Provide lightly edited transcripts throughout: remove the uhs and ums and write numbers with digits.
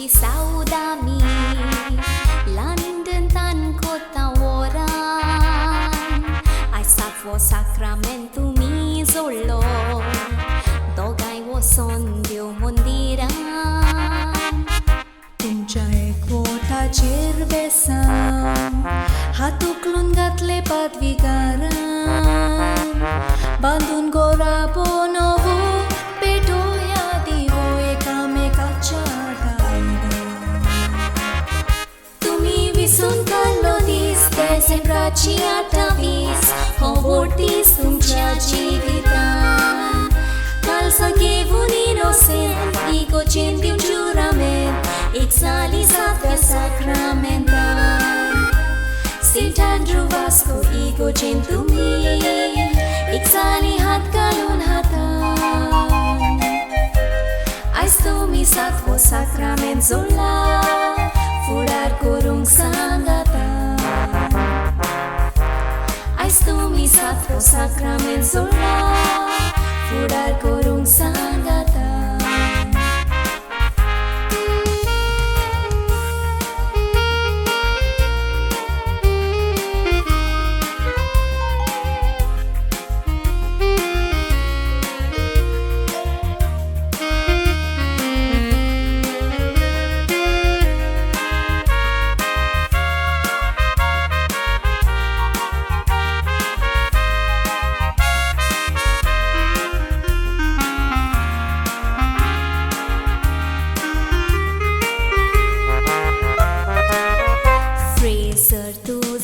ci saudami London tan kota oran Ai sat vo sacramentu mi zolo Dogai vo son diu mondiran तुमच्या एकवटाचेर बेसांव हात उखलून घातले पदवीकारान बांदून गोराबो नवो पेटोया दिवो एकामेकाच्या दारां तुम्ही विसरून काढलो दीस डिसेंबराची 28 हो दीस तुमच्या जिवितान काल सगळेवून इनोसेंट इगोचेन दिवन जुरामेंट एक साली सातव्या साक्रामेंतान सेंट अँड्रू वास्को इगोचेन तुम्ही एक साली हात घालून हातान आयज तुमी सातवो साक्रामेंट जोडला फुडार करूंक सांगाता आयज तुमी सातवो साक्रामेंट जोडला फुडार करूंक सांगाता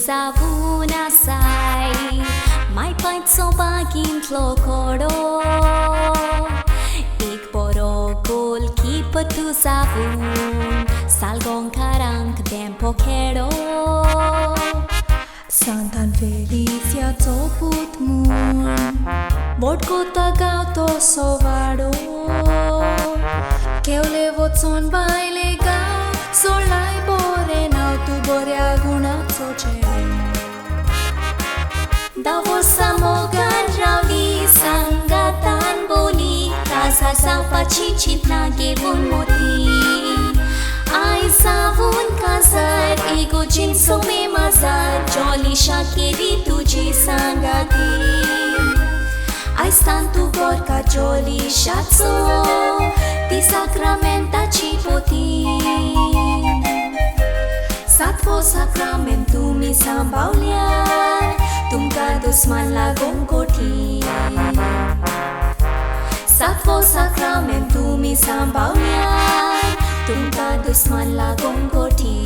Zawun asai mai pait so bagintlo kodo ik poro goalkeeper tu zawun salgong karang tempo kero Santan Felicia toput mun Botko tagaw to sovado Keule votson baile gaw Solai bore nau tu borea gunat soche Davos samogan ravi sangatan boli Casa safa cicit nagevun moti Ai savun kazar ego jinso me mazar Jolly shakeri tuji sangati Ai stan tu gorka jolly shatso Ti sacramenta cipoti Satvo sacramentu mi sambauliar Tumka dusman lagong koti Satvo sacramentu mi sambauliar Tumka dusman lagong koti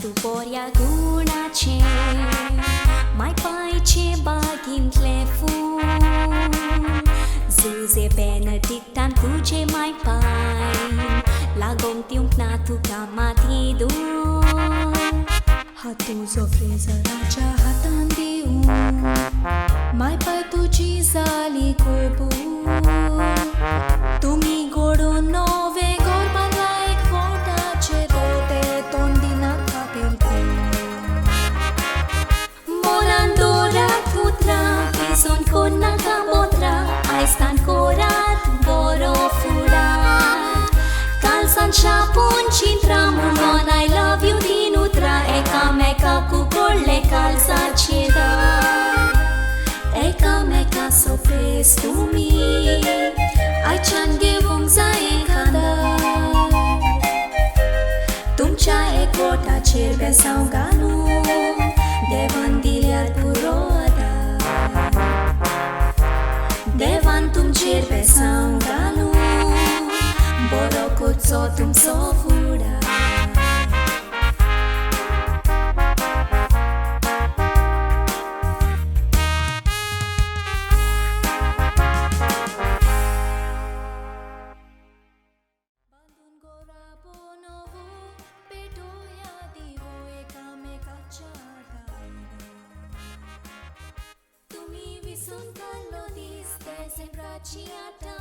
Tu boria gunace mai paice bagin telefon Zuze benedictan tuce mai pai Lagong tiung na tu kamati dun Hatu zofreza raja hatan diun Mai pai tuji zali kobu Tumi godo nove gorban laik vota cerote tondina Son con nakabotra Ai stan korat boro furat Kalsan shapun cintramon on I love you dinutra Eka meka cu golle calza ceda Eka meka sopres tu mi Ai chan gevung za ekada Tumcha ekota cerbe sau ganu Devan diliar puroda Devan tum cerbe sangalu Borokut so tum so fura Dacia ta